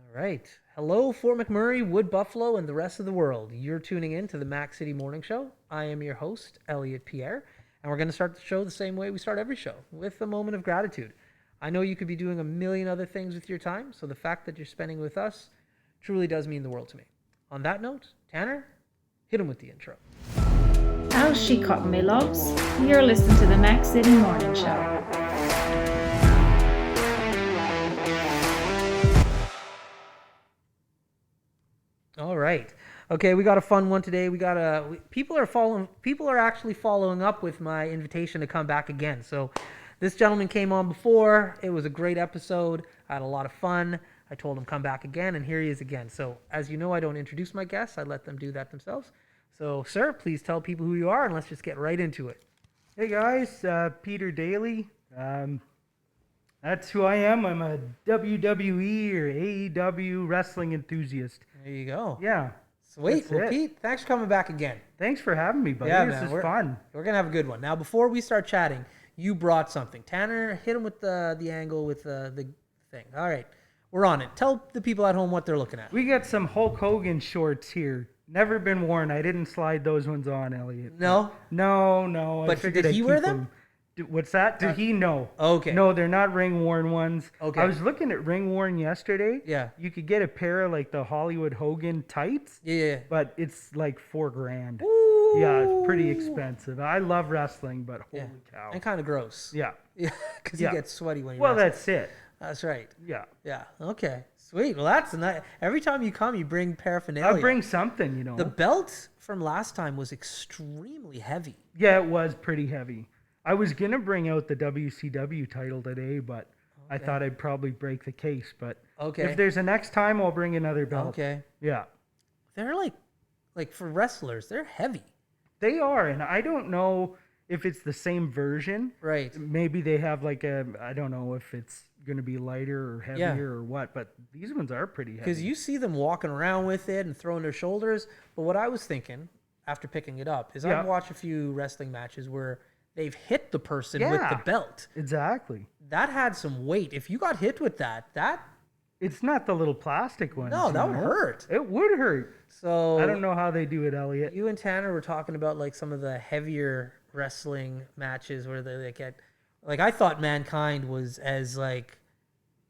All right. Hello, Fort McMurray, Wood Buffalo, and the rest of the world. You're tuning in to the Mac City Morning Show. I am your host, Elliot Pierre, and we're going to start the show the same way we start every show, with a moment of gratitude. I know you could be doing a million other things with your time, so the fact that you're spending with us truly does mean the world to me. On that note, Tanner, hit him with the intro. How's she cotton, me loves? You're listening to the Mac City Morning Show. All right. Okay, we got a fun one today. People are actually following up with my invitation to come back again. So this gentleman came on before. It was a great episode. I had a lot of fun. I told him come back again, and here he is again. So as you know, I don't introduce my guests. I let them do that themselves. So, sir, please tell people who you are, and let's just get right into it. Hey guys, Peter Daley. That's who I am. I'm a WWE or AEW wrestling enthusiast. There you go. Yeah. Sweet. Well, Pete, thanks for coming back again. Thanks for having me, buddy. Yeah, this is fun. We're going to have a good one. Now, before we start chatting, you brought something. Tanner, hit him with the angle with the thing. All right. We're on it. Tell the people at home what they're looking at. We got some Hulk Hogan shorts here. Never been worn. I didn't slide those ones on, Elliot. No? No. But did he wear them? What's that? Did he? No. Okay. No, they're not ring-worn ones. Okay. I was looking at ring-worn yesterday. Yeah. You could get a pair of like the Hollywood Hogan tights. Yeah. But it's like $4,000. Ooh. Yeah, it's pretty expensive. I love wrestling, but holy cow. And kind of gross. Yeah. Yeah, because you get sweaty when you Well, wrestle. that's it. That's right. Yeah. Yeah. Okay. Sweet. Well, that's nice. Every time you come, you bring paraphernalia. I'll bring something, you know. The belt from last time was extremely heavy. Yeah, it was pretty heavy. I was going to bring out the WCW title today, but I thought I'd probably break the case. But if there's a next time, I'll bring another belt. Okay. Yeah. They're like for wrestlers, they're heavy. They are, and I don't know if it's the same version. Right. Maybe they have like I don't know if it's going to be lighter or heavier or what, but these ones are pretty heavy. Because you see them walking around with it and throwing their shoulders. But what I was thinking after picking it up is I've watched a few wrestling matches where they've hit the person with the belt. Exactly. That had some weight. If you got hit with that it's not the little plastic ones. No, that would hurt. It would hurt. So I don't know how they do it, Elliot. You and Tanner were talking about like some of the heavier wrestling matches where they get like I thought Mankind was as like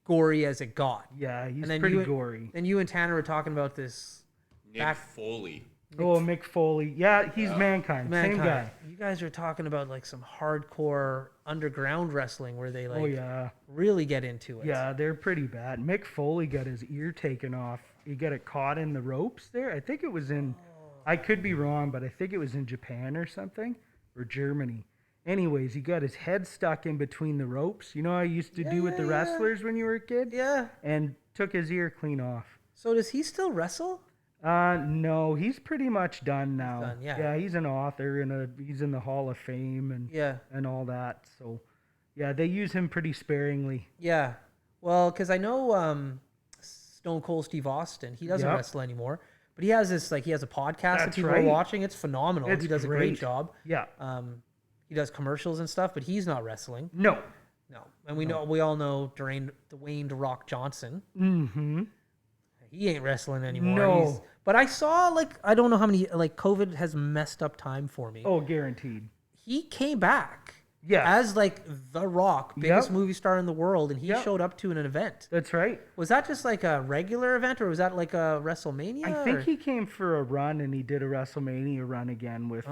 gory as it got. Yeah, he's pretty gory. And you and Tanner were talking about this Nick Foley. Mick Foley. Yeah, he's Mankind. Same guy. You guys are talking about like some hardcore underground wrestling where they really get into it. Yeah, they're pretty bad. Mick Foley got his ear taken off. He got it caught in the ropes there. I think it was in, I could be wrong, but I think it was in Japan or something, or Germany. Anyways, he got his head stuck in between the ropes. You know how I used to do with the wrestlers when you were a kid? Yeah. And took his ear clean off. So does he still wrestle? No, he's pretty much done now. He's done, yeah. Yeah, he's an author and he's in the Hall of Fame and all that. So, yeah, they use him pretty sparingly. Yeah. Well, because I know Stone Cold Steve Austin, he doesn't wrestle anymore, but he has this he has a podcast that people are watching. It's phenomenal. He does a great job. Yeah. He does commercials and stuff, but he's not wrestling. No. And we all know Dwayne "The Rock" Johnson. Mm-hmm. He ain't wrestling anymore. No. But I saw I don't know how many COVID has messed up time for me. Oh, guaranteed. He came back. Yeah. As The Rock, biggest movie star in the world, and he showed up to an event. That's right. Was that just like a regular event, or was that like a WrestleMania? I think he came for a run, and he did a WrestleMania run again with.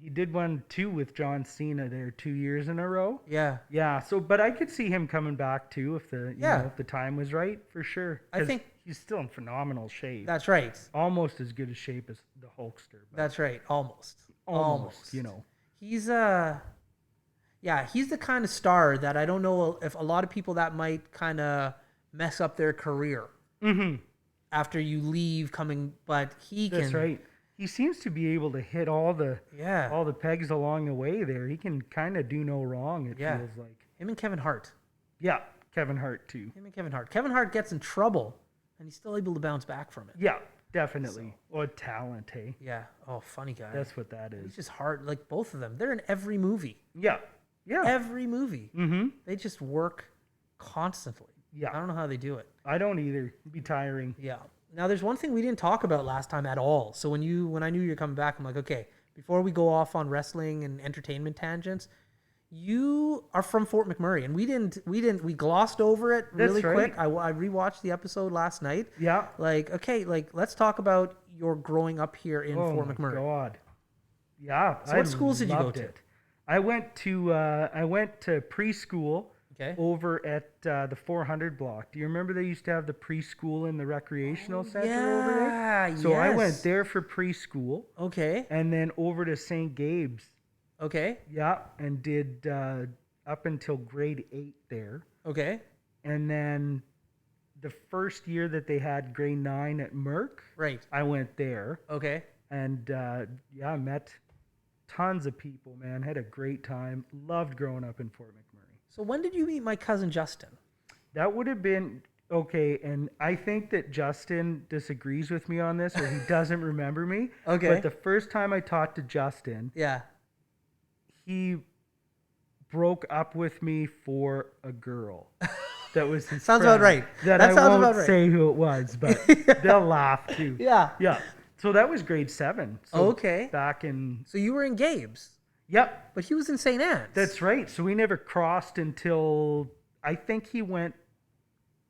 He did one too with John Cena there 2 years in a row. Yeah. Yeah. So, but I could see him coming back too if the time was right for sure. I think he's still in phenomenal shape. That's right. Almost as good a shape as the Hulkster. That's right. Almost. You know. He's he's the kind of star that I don't know if a lot of people that might kind of mess up their career after you leave but he can. That's right. He seems to be able to hit all the pegs along the way there. He can kind of do no wrong, it feels like. Him and Kevin Hart. Yeah, Kevin Hart too. Kevin Hart gets in trouble, and he's still able to bounce back from it. Yeah, definitely. Or talent, hey? Yeah. Oh, funny guy. That's what that is. He's just hard. Like, both of them. They're in every movie. Yeah. Yeah. Every movie. Mm-hmm. They just work constantly. Yeah. I don't know how they do it. I don't either. It'd be tiring. Yeah. Now, there's one thing we didn't talk about last time at all. So when I knew you were coming back, I'm like, okay, before we go off on wrestling and entertainment tangents, you are from Fort McMurray, and we glossed over it really That's quick. right. I rewatched the episode last night. Yeah. Like, okay, like let's talk about your growing up here in Fort my McMurray. God. Yeah. So what schools did you go loved to? it. I went to preschool Okay. over at the 400 block. Do you remember they used to have the preschool in the recreational center over there? Yeah. So I went yes. there for preschool Okay. and then over to St. Gabe's. Okay. Yeah, and did up until grade 8 there. Okay. And then the first year that they had grade 9 at Merck, Right. I went there. Okay. And I met tons of people, man. Had a great time. Loved growing up in Fort McMurray. So when did you meet my cousin Justin? That would have been okay. And I think that Justin disagrees with me on this, or he doesn't remember me. Okay. But the first time I talked to Justin, Yeah. he broke up with me for a girl. That was his Sounds about friend. right. That That I sounds won't about right. say who it was, but they'll laugh too. Yeah. Yeah. So that was grade 7. So Okay. Back in. So you were in Gabe's, Yep. but he was in St. Anne's. That's right. So we never crossed until I think he went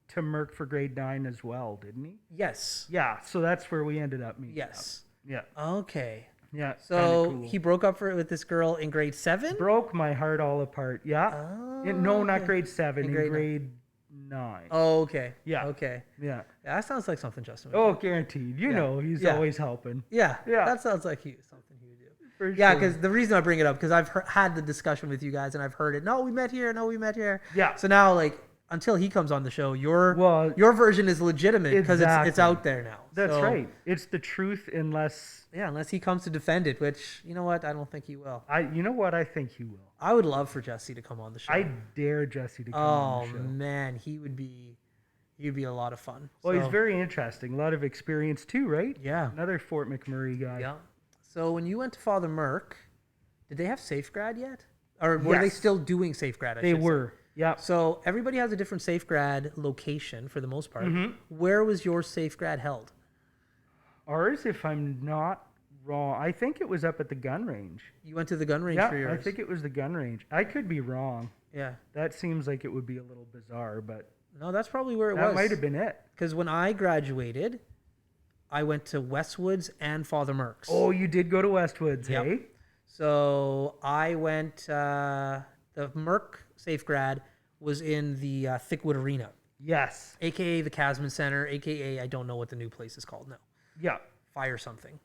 to Merck for grade 9 as well, didn't he? Yes. Yeah. So that's where we ended up meeting. Yes. Up. Yeah. Okay. Yeah. So kinda cool. he broke up with this girl in grade 7? broke my heart all apart. Yeah. Oh, No, not okay. grade 7. In In grade grade 9. Oh, okay. Yeah. Okay. Yeah. Yeah, that sounds like something Justin would Oh, do. guaranteed. You Yeah. know, he's Yeah. always helping. Yeah. Yeah. That sounds like something he would do. For Yeah, sure. because the reason I bring it up, because I've had the discussion with you guys and I've heard it. No, we met here. No, we met here. Yeah. So now, like, until he comes on the show, your version is legitimate because it's Exactly. out there now. That's So, right. It's the truth unless Yeah, unless he comes to defend it, which, you know what, I don't think he will. you know what? I think he will. I would love for Jesse to come on the show. I dare Jesse to come oh on the show. man, he'd be a lot of fun. Well, So, he's very interesting. A lot of experience too, right? yeah. Another Fort McMurray guy. Yeah. So when you went to Father Merck, did they have Safegrad yet? Or were they Yes. still doing Safegrad? They were. Yeah. So everybody has a different Safegrad location for the most part. Mhm. Where was your Safegrad held? Ours, if I'm not wrong, I think it was up at the gun range. You went to the gun range Yeah, for yours. I think it was the gun range. I could be wrong. Yeah. That seems like it would be a little bizarre, but No, that's probably where it that was. might have been it. Because when I graduated, I went to Westwoods and Father Merck's. Oh, you did go to Westwoods, Yep. hey? So I went, the Merck Safegrad was in the Thickwood Arena, Yes. aka the Casman Center, aka I don't know what the new place is called now. Yeah. Fire something.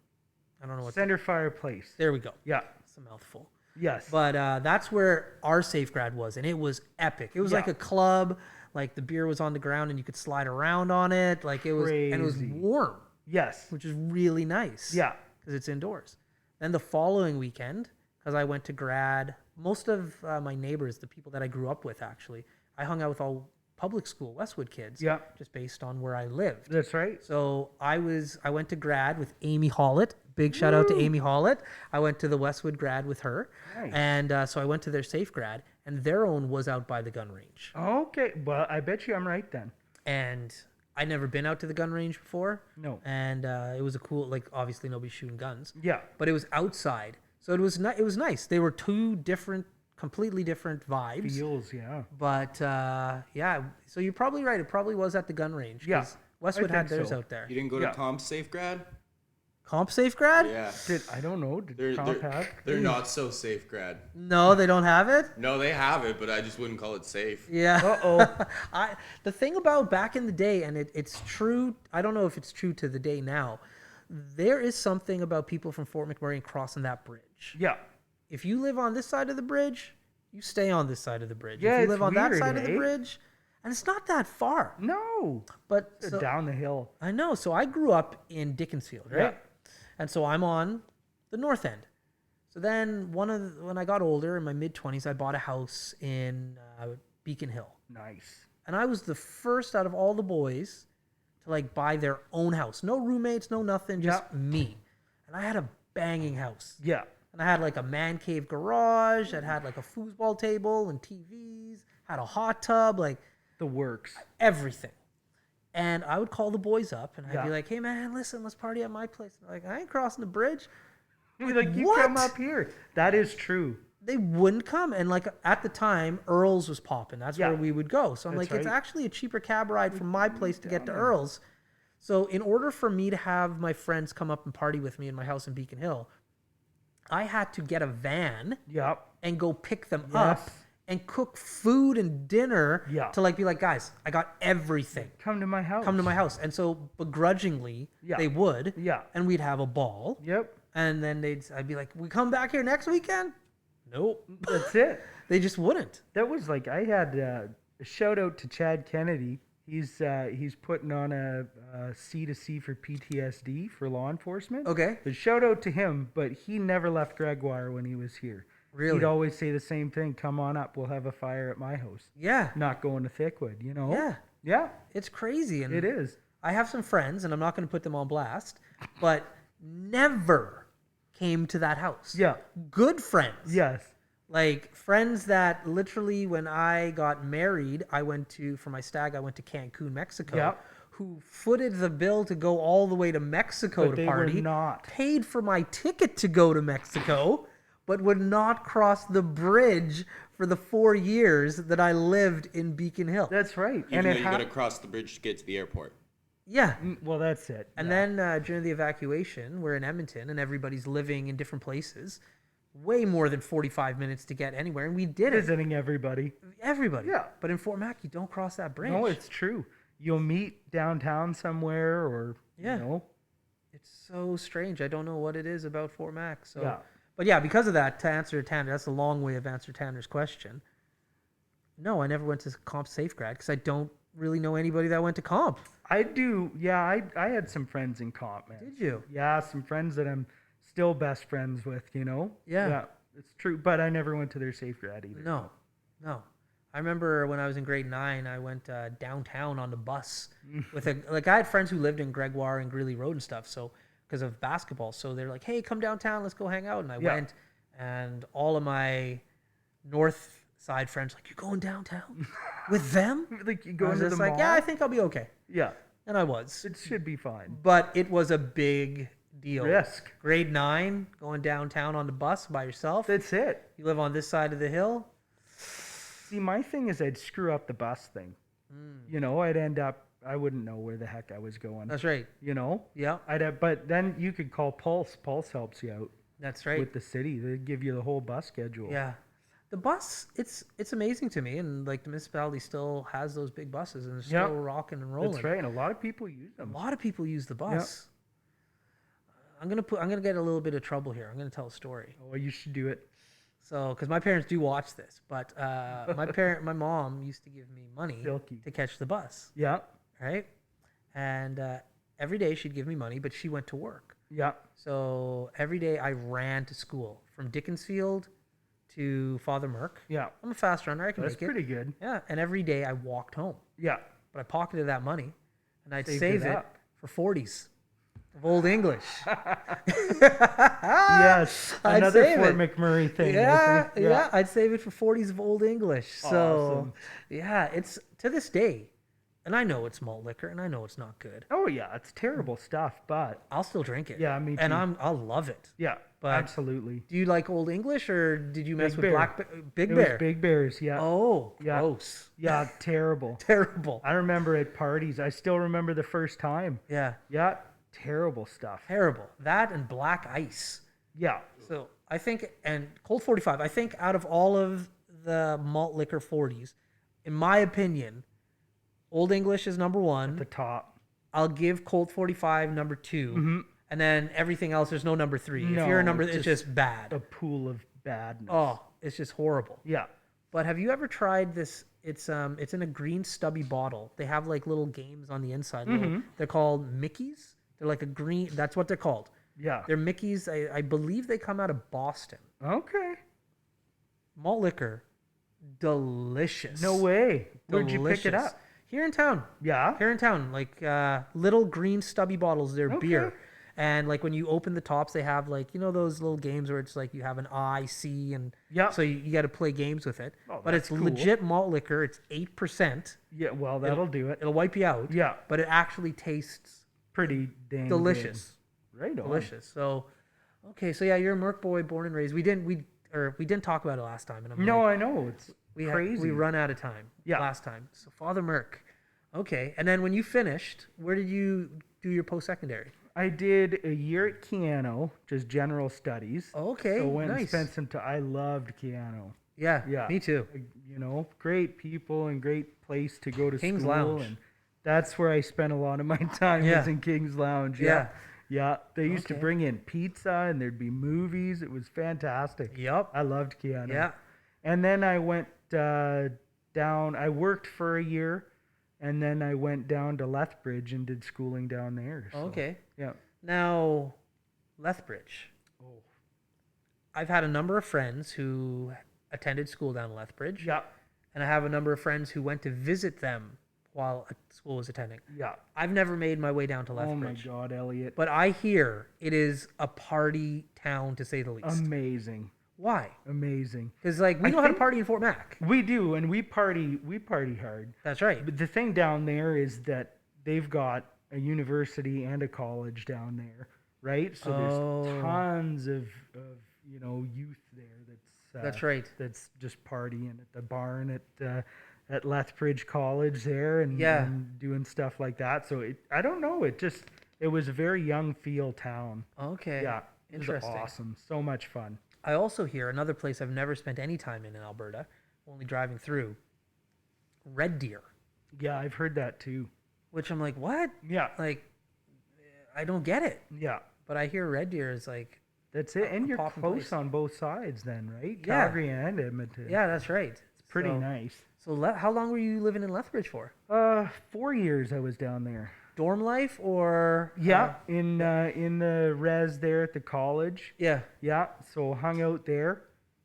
I don't know what. Center Fireplace. There we go. Yeah. It's a mouthful. Yes. But that's where our Safegrad was, and it was epic. It was Yeah. like a club. Like the beer was on the ground, and you could slide around on it. Like it was, and it was Crazy. warm, yes. which is really nice. Yeah. because it's indoors. Then the following weekend, because I went to grad, most of my neighbors, the people that I grew up with, actually, I hung out with all public school Westwood kids. Yeah. Just based on where I lived. That's right. So I went to grad with Amy Hollett. Big shout out to Amy Hollett. I went to the Westwood grad with her. Nice. And so I went to their safe grad, and their own was out by the gun range. Okay. Well, I bet you I'm right then. And I'd never been out to the gun range before. No. And it was a cool, like, obviously nobody's shooting guns. Yeah. But it was outside. So it was nice. They were two completely different vibes. Feels, yeah. But yeah, so you're probably right. It probably was at the gun range. 'cause Yeah, Westwood I had think theirs so. out there. You didn't go to Yeah. Comp Safe Grad? Comp safe grad? Yeah. I don't know. Did They're, Comp they're, have? they're not so safe grad. No, they don't have it. No, they have it, but I just wouldn't call it safe. Yeah. Uh-oh. The thing about back in the day, and it's true. I don't know if it's true to the day now. There is something about people from Fort McMurray and crossing that bridge. Yeah. If you live on this side of the bridge, you stay on this side of the bridge. Yeah, if you it's live on that weird, side of the eh? bridge, and it's not that far. No. But so, Down the hill. I know. So I grew up in Dickinsfield, right? Yeah. And so I'm on the north end. So then when I got older, in my mid-20s, I bought a house in Beacon Hill. Nice. And I was the first out of all the boys to like buy their own house. No roommates, no nothing, just Yeah. me. And I had a banging house. Yeah. And I had like a man cave garage that had like a foosball table and TVs, had a hot tub, like The works. everything. And I would call the boys up, and I'd Yeah. be like, "Hey man, listen, let's party at my place." And they're like, "I ain't crossing the bridge." Like, you What? come up here. That is true. They wouldn't come. And like at the time, Earl's was popping. That's Yeah. where we would go. So I'm That's like, it's right. actually a cheaper cab ride from my place to get to there. Earl's. So in order for me to have my friends come up and party with me in my house in Beacon Hill, I had to get a van Yep. and go pick them up Yes. and cook food and dinner Yeah. to like be like, guys, I got everything. Come to my house. Come to my house. And so begrudgingly, Yeah. they would. Yeah. And we'd have a ball. Yep. And then I'd be like, we come back here next weekend? Nope. That's it. They just wouldn't. That was like, I had a shout out to Chad Kennedy. He's putting on a C2C for PTSD for law enforcement. Okay. But shout out to him, but he never left Gregoire when he was here. Really? He'd always say the same thing. Come on up. We'll have a fire at my house. Yeah. Not going to Thickwood, you know? Yeah. Yeah, It's crazy. And it is. I have some friends, and I'm not going to put them on blast, but never came to that house. Yeah. Good friends. Yes. Like friends that literally, when I got married, for my stag, I went to Cancun, Mexico. Yeah. Who footed the bill to go all the way to Mexico But to they party. were not. Paid for my ticket to go to Mexico, but would not cross the bridge for the 4 years that I lived in Beacon Hill. That's right. Even though you got to hap- cross the bridge to get to the airport. Yeah. Well, that's it. And Yeah. then during the evacuation, we're in Edmonton and everybody's living in different places. Way more than 45 minutes to get anywhere. And we did it. visiting everybody. Everybody. Yeah. But in Fort Mac, you don't cross that bridge. No, it's true. You'll meet downtown somewhere, or Yeah. you know. It's so strange. I don't know what it is about Fort Mac. So, Yeah. But yeah, because of that, to answer Tanner, that's a long way of answering Tanner's question. No, I never went to comp safe grad because I don't really know anybody that went to comp. I do. Yeah, I had some friends in comp, man. Did you? Yeah, some friends that I'm still best friends with. You know. Yeah. Yeah, it's true. But I never went to their safe grad either. No. I remember when I was in grade 9, I went downtown on the bus with I had friends who lived in Gregoire and Greeley Road and stuff. So because of basketball, so they're like, "Hey, come downtown, let's go hang out." And I Yeah. went, and all of my north side friends like, "You're going downtown with them?" Like you I go was into the just mall. like, "Yeah, I think I'll be okay," Yeah, and I was. it should be fine. But it was a big deal. Risk. Grade 9, going downtown on the bus by yourself. That's it. You live on this side of the hill. See, my thing is I'd screw up the bus thing. You know, I'd end up. I wouldn't know where the heck I was going. That's right. You know. Yeah, But then you could call Pulse. Pulse helps you out that's right. with the city. They give you the whole bus schedule. Yeah. The bus, it's amazing to me, and like the municipality still has those big buses and it's Yeah. still rocking and rolling. That's right, and a lot of people use A them. lot of people use the bus. I'm gonna get a little bit of trouble here. I'm gonna tell a story. Oh, you should do it. So, because my parents do watch this, but my mom used to give me money Silky. to catch the bus, Yeah, right? And every day she'd give me money, but she went to work. yeah. So every day I ran to school from Dickinsfield to Father Merck. Yeah, I'm a fast runner. I can that's make it. pretty good. Yeah, and every day I walked home, Yeah, but I pocketed that money, and I'd Saved save it it up. for 40s of Old English. yes. I'd Another save Fort it. McMurray thing. I Yeah, think. yeah, I'd save it for 40s of Old English. So, Awesome. yeah, it's to this day, and I know it's malt liquor, and I know it's not good. Oh yeah, it's terrible stuff, but I'll still drink it. Yeah, me And too. I'll love it. yeah, But- absolutely. Do you like Old English, or did you mess Big with Bear. Big It Bear? was Big Bears. Yeah, Oh, Yeah. gross. yeah, terrible. Terrible. I remember at parties. I still remember the first time. Yeah, Yeah, terrible stuff. terrible. That and black ice. Yeah, So I think, and Colt 45, I think out of all of the malt liquor 40s, in my opinion, Old English is number one. the top. I'll give Colt 45 number 2. And then everything else, there's no number 3. If No, you're a number, it's it's just bad. A pool of badness. Oh, it's just horrible. Yeah. But have you ever tried this? It's in a green stubby bottle. They have like little games on the inside. They're called Mickeys. They're like a green. That's what they're called. Yeah. They're Mickeys. I believe they come out of Boston. Okay. Malt liquor, delicious. No way. Where'd you pick it Delicious. up? Here in town. Yeah. Here in town, like little green stubby bottles. They're Okay. beer, And like when you open the tops, they have like, you know, those little games where it's like you have an I, C, and Yeah. so you got to play games with it. Oh, But it's that's cool. legit malt liquor. It's 8%. Yeah, well, that'll do it. It'll wipe you out. Yeah. But it actually tastes Pretty dang delicious. good. Right on. Delicious. So, okay, so yeah, you're a Merc boy, born and raised. We didn't talk about it last time, and I'm No, like, I know. It's crazy. we run out of time. Yeah. Last time. So Father Merc. Okay, and then when you finished, where did you do your post-secondary? I did a year at Keanu, just general studies. Okay, So went and nice. spent some time. I loved Keanu. Yeah, Yeah. me too. You know, great people and great place to go to King's school. Lounge. And that's where I spent a lot of my time Yeah. was in King's Lounge. Yeah. Yeah. They used to Okay. bring in pizza and there'd be movies. It was fantastic. Yep. I loved Keanu. Yeah. And then I went down. I worked for a year, and then I went down to Lethbridge and did schooling down there. So, Okay. Yeah. Now, Lethbridge. Oh. I've had a number of friends who attended school down in Lethbridge. Yeah. And I have a number of friends who went to visit them while school was attending. Yeah. I've never made my way down to Oh my Lethbridge. God, Elliot. But I hear it is a party town, to say the least. Amazing. Why? Amazing. Because like we I know how to think- party in Fort Mac. We do, and we party hard. That's right. But the thing down there is that they've got a university and a college down there, right? So Oh. there's tons of youth there That's right. that's just partying at the barn at Lethbridge College there and, Yeah. and doing stuff like that. So I don't know, it was a very young feel town. Okay. Yeah. It was Interesting. awesome. So much fun. I also hear another place I've never spent any time in Alberta, only driving through. Red Deer, Yeah, I've heard that too. which I'm like, what? Yeah. Like, I don't get it. Yeah. But I hear Red Deer is like, That's it. And a you're poppin' close place. on both sides then, right? Yeah. Calgary and Edmonton. yeah, that's right. It's pretty nice. So how long were you living in Lethbridge for? 4 years I was down there. Dorm life or? Yeah, in the res there at the college. Yeah. Yeah, so hung out there.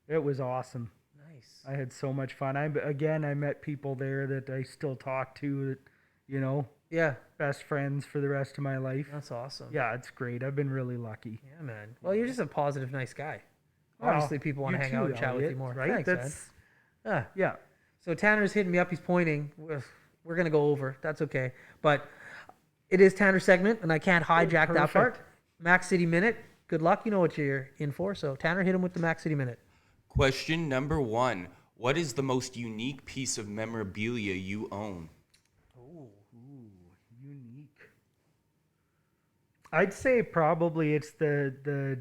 It was awesome. Nice. I had so much fun. I met people there that I still talk to. That, Yeah. best friends for the rest of my life. That's awesome. Yeah, it's great. I've been really lucky. Yeah, man. Well, you're just a positive, nice guy. Well, Obviously, people want to you hang too, out and chat with you Elliot, more. right? Thanks, That's man. yeah. So Tanner's hitting me up. He's pointing. We're going to go over. That's okay. But it is Tanner's segment, and I can't hijack that perfect. part. Mac City Minute. Good luck. You know what you're in for. So Tanner, hit him with the Mac City Minute. Question number 1. What is the most unique piece of memorabilia you own? Unique. I'd say probably it's the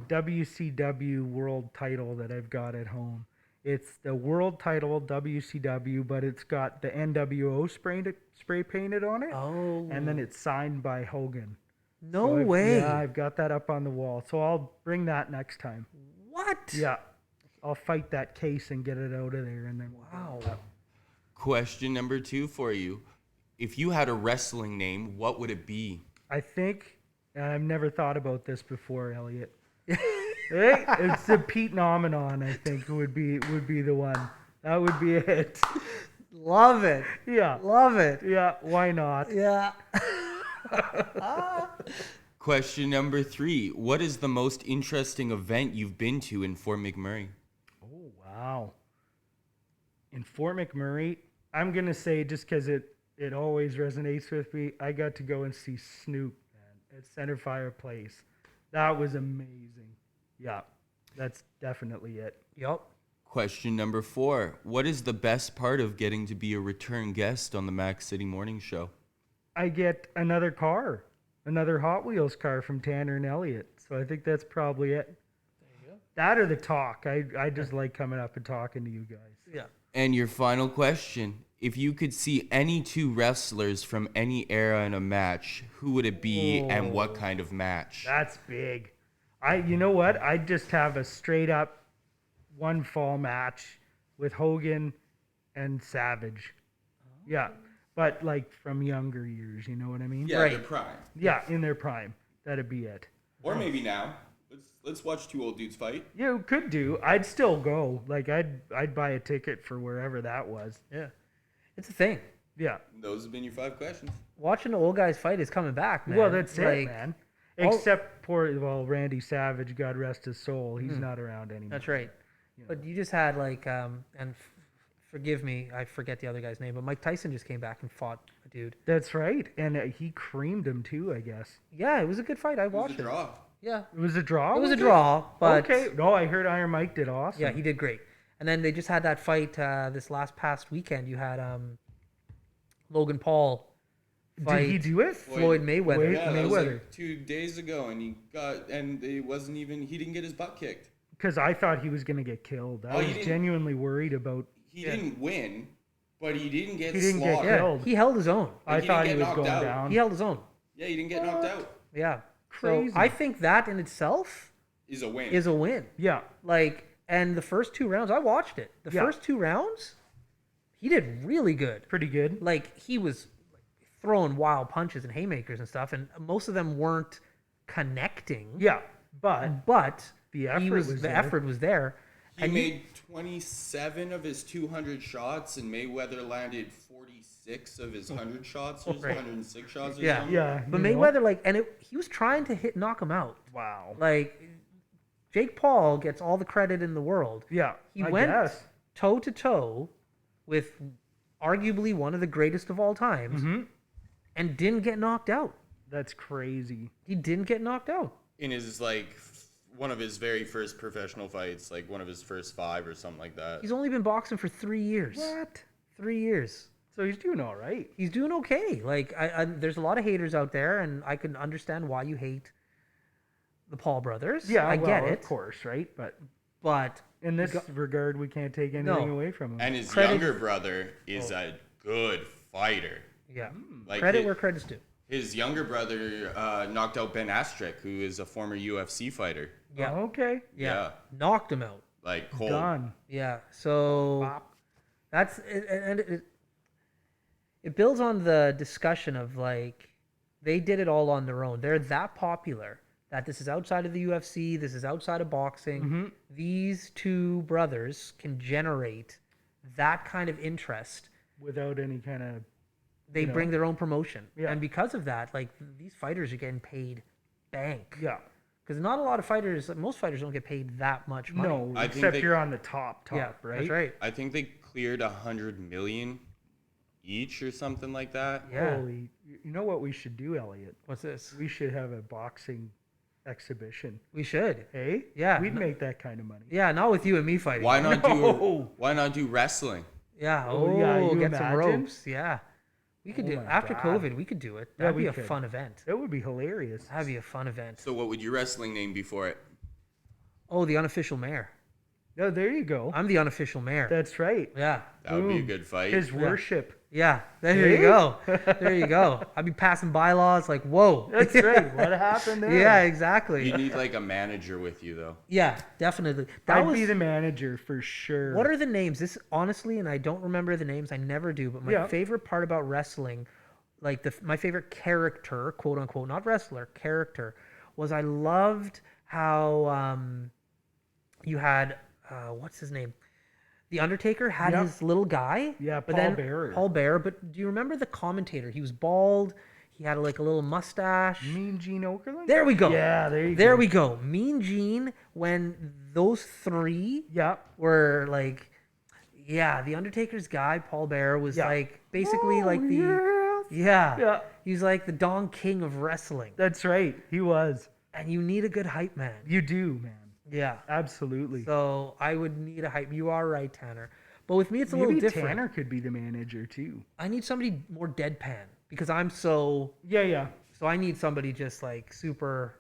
WCW world title that I've got at home. It's the world title WCW, but it's got the NWO spray painted on it, Oh. and then it's signed by Hogan. No So way. Yeah, I've got that up on the wall. So I'll bring that next time. What? Yeah, I'll fight that case and get it out of there, and then Wow. Question number 2 for you. If you had a wrestling name, what would it be? I think, and I've never thought about this before, Elliot. Hey, it's the Pete Nomenon, I think would be the one. That would be it. Love it. Yeah. Love it. Yeah, why not? Yeah. Question number 3. What is the most interesting event you've been to in Fort McMurray? Oh, wow. In Fort McMurray, I'm going to say, just because it always resonates with me, I got to go and see Snoop, man, at Centerfire Place. That was amazing. Yeah, that's definitely it. Yep. Question number 4. What is the best part of getting to be a return guest on the Mac City Morning Show? I get another car, another Hot Wheels car from Tanner and Elliot. So I think that's probably it. There you go. That or the talk. I just like coming up and talking to you guys. Yeah. And your final question. If you could see any 2 wrestlers from any era in a match, who would it be and what kind of match? That's big. You know what? I just have a straight up one fall match with Hogan and Savage. Yeah. But like from younger years, you know what I mean? Yeah, Right. their prime. Yeah, in their prime. That'd be it. Or maybe now. Let's watch 2 old dudes fight. You could do. I'd still go. Like I'd buy a ticket for wherever that was. Yeah. It's a thing. Yeah. Those have been your 5 questions. Watching the old guys fight is coming back, man. Well, that's it, Like, man. Except Randy Savage, God rest his soul. He's not around anymore. That's right. But you just had like, forgive me, I forget the other guy's name, but Mike Tyson just came back and fought a dude. That's right. And he creamed him too, I guess. Yeah, it was a good fight. I It was watched a it. draw. Yeah. It was a draw? It was a draw, but Okay. No, I heard Iron Mike did awesome. yeah, he did great. And then they just had that fight this past weekend. You had Logan Paul fight Did he do it? Floyd Mayweather. Yeah, that was Mayweather. like 2 days ago, and he didn't get his butt kicked. Because I thought he was going to get killed. I Oh, he was didn't- genuinely worried about... He didn't win, but he didn't get He didn't get slaughtered. Yeah, killed. he held his own. I he thought didn't he get was knocked going out. down. He held his own. Yeah, he didn't get knocked out. Yeah. Crazy. So I think that in itself Is a win. is a win. Yeah. Like, and the first 2 rounds, I watched it. The Yeah. first 2 rounds, he did really good. Pretty good. Like, he was throwing wild punches and haymakers and stuff, and most of them weren't connecting. Yeah. But But the effort was the there. effort was there. He made 27 of his 200 shots, and Mayweather landed 46 of his 100 shots, or his Right. 106 shots, or Yeah. something. Yeah. But you know. Mayweather, like, and he was trying to knock him out. Wow. Like, Jake Paul gets all the credit in the world. Yeah. He I went guess. toe to toe with arguably one of the greatest of all times Mhm. and didn't get knocked out. That's crazy. He didn't get knocked out. In his, like, one of his very first professional fights, like one of his first 5 or something like that. He's only been boxing for 3 years. What? 3 years. So he's doing all right. He's doing okay. Like, there's a lot of haters out there, and I can understand why you hate the Paul brothers. Yeah, I get well, it. of course, right? But But in this regard, we can't take anything No. away from him. And his Credit- younger brother is a good fighter. yeah, Like credit his, where credit's due. his younger brother knocked out Ben Askren, who is a former UFC fighter. Yeah, Okay. yeah, knocked him out. Like cold. Done. Yeah, so Bop. that's it, and it builds on the discussion of like they did it all on their own. They're that popular that this is outside of the UFC, this is outside of boxing. Mhm. These 2 brothers can generate that kind of interest. Without any kind of... They You know? bring their own promotion, Yeah. and because of that, like these fighters are getting paid bank. Yeah. Because not a lot of fighters, most fighters don't get paid that much money. No, I think except they- you're on the top, yeah, right? that's right. I think they cleared 100 million each or something like that. Yeah. Holy, you know what we should do, Elliot? What's this? We should have a boxing exhibition. We should. Hey? Yeah, We'd no- make that kind of money. Yeah, not with you and me fighting. Why not No. why not do wrestling? Yeah. Oh, Oh, yeah, you get some imagine? ropes. Yeah. We could Oh do my after God. COVID. We could do it. Yeah, That'd we be a could. fun event. That would be hilarious. That'd be a fun event. So what would your wrestling name be for it? Oh, the unofficial mayor. Oh, there you go. I'm the unofficial mayor. That's right. Yeah. That would be a Boom. good fight. His worship. Yeah. There you Hey? go. There you go. I'd be passing bylaws like, whoa. That's right. What happened there? Yeah, exactly. You need like a manager with you though. Yeah, definitely. That I'd was be the manager for sure. What are the names? This honestly, and I don't remember the names. I never do. But my Yeah. favorite part about wrestling, like my favorite character, quote unquote, not wrestler, character, was I loved how you had what's his name? The Undertaker had Yep. his little guy. Yeah, but Paul then Bearer. Paul Bearer. But do you remember the commentator? He was bald. He had like a little mustache. Mean Gene Okerlund? There we go. Yeah, there you go. There we go. Mean Gene. When those 3 Yeah. were like, yeah, the Undertaker's guy, Paul Bearer, was Yeah. like basically Oh, like the yes. yeah, Yeah. he's like the Don King of wrestling, That's right. He was. and you need a good hype man. You do, man. Yeah, Absolutely. so I would need a hype. You are right, Tanner. But with me, it's a Maybe little different. Tanner could be the manager too. I need somebody more deadpan because I'm so. Yeah. So I need somebody just like super.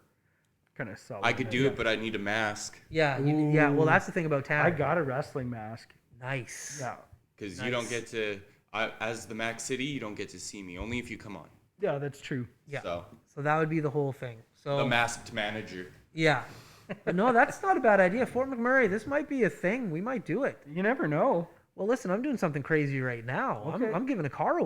Kind of solid. I could do it, but I need a mask Yeah, yeah. Well, Ooh. that's the thing about Tanner. I got a wrestling mask. nice. Yeah. because Nice. you don't get to. As the Mac City, you don't get to see me. Only if you come on. Yeah, that's true. Yeah. So So that would be the whole thing. So the masked manager. yeah. But no, that's not a bad idea. Fort McMurray, this might be a thing. We might do it. You never know. Well, listen, I'm doing something crazy right now. Okay. I'm giving a car.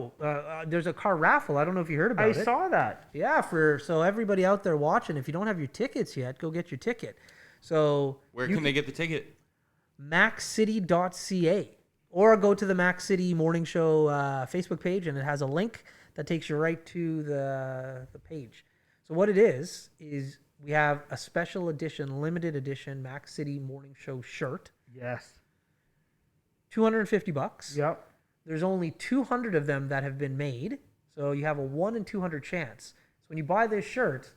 There's a car raffle. I don't know if you heard about I it. saw that. Yeah, so everybody out there watching, if you don't have your tickets yet, go get your ticket. So Where can they get the ticket? MacCity.ca or go to the Mac City Morning Show Facebook page, and it has a link that takes you right to the page. So what it is we have a special edition, limited edition Mac City Morning Show shirt. Yes. $250. Yep. There's only 200 of them that have been made. So you have a 1 in 200 chance. So when you buy this shirt,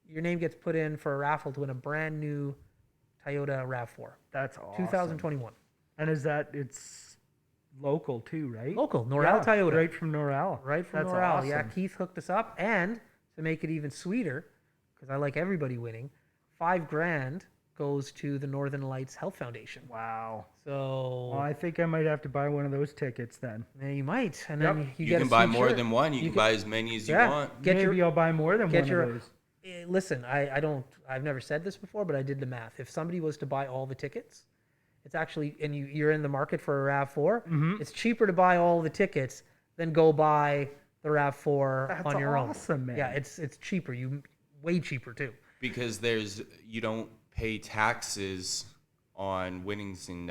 your name gets put in for a raffle to win a brand new Toyota RAV4. That's awesome. 2021. And it's local too, right? Local, Norral Toyota. Right from Norral. Right from That's Norral. awesome. Yeah, Keith hooked us up. And to make it even sweeter, because I like everybody winning, $5,000 goes to the Northern Lights Health Foundation. Wow. So Well, I think I might have to buy one of those tickets then. you might. And Yep. then you You get can a buy sweet more shirt. than one. You can buy as many as you want. Maybe I'll buy more than one of those. Listen, I've never said this before, but I did the math. If somebody was to buy all the tickets, it's actually, and you're in the market for a RAV4, it's cheaper to buy all the tickets than go buy the RAV4 on your own. That's awesome, man. Yeah, it's cheaper. Way cheaper too. Because you don't pay taxes on winnings in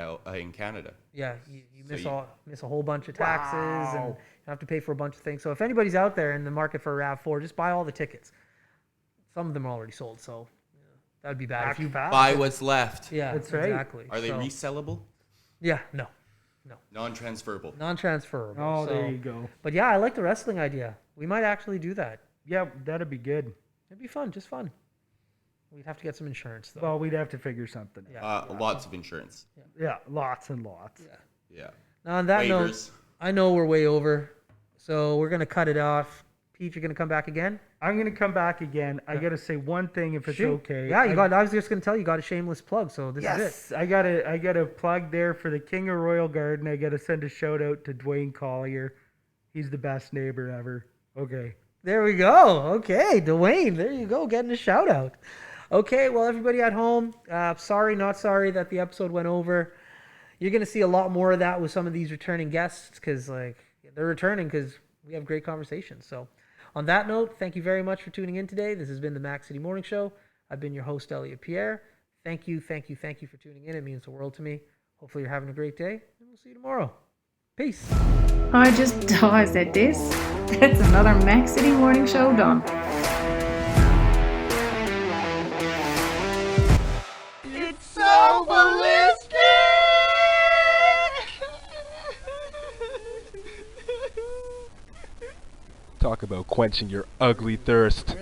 Canada. Yeah, you So miss a whole bunch of taxes and Wow. you have to pay for a bunch of things. So if anybody's out there in the market for a RAV4, just buy all the tickets. Some of them are already sold, so that would be bad. If you Buy what's left. Yeah, That's right. exactly. Are they So- resellable? Yeah, no. Non-transferable. Non-transferable. Oh, so- there you go. But yeah, I like the wrestling idea. We might actually do that. Yeah, that'd be good. It'd be fun, just fun. We'd have to get some insurance though. Well, we'd have to figure something out. Yeah. Lots of insurance. Yeah, lots and lots. Yeah. Now on that note, Waivers. I know we're way over, so we're gonna cut it off. Pete, you're gonna come back again? I'm going to come back again. I got to say one thing if it's Shoot. okay. Yeah, I was just gonna tell you, got a shameless plug, so this is it. Yes, I got a plug there for the King of Royal Garden. I got to send a shout out to Dwayne Collier. He's the best neighbor ever. Okay. There we go. Okay, Dwayne, there you go, getting a shout out. Okay, well, everybody at home, sorry, not sorry that the episode went over. You're going to see a lot more of that with some of these returning guests because, they're returning because we have great conversations. So, on that note, thank you very much for tuning in today. This has been the Mac City Morning Show. I've been your host, Elliot Pierre. Thank you for tuning in. It means the world to me. Hopefully, you're having a great day, and we'll see you tomorrow. Peace. I just thought I said this. That's another Mac City Morning Show done. It's so ballistic! Talk about quenching your ugly thirst.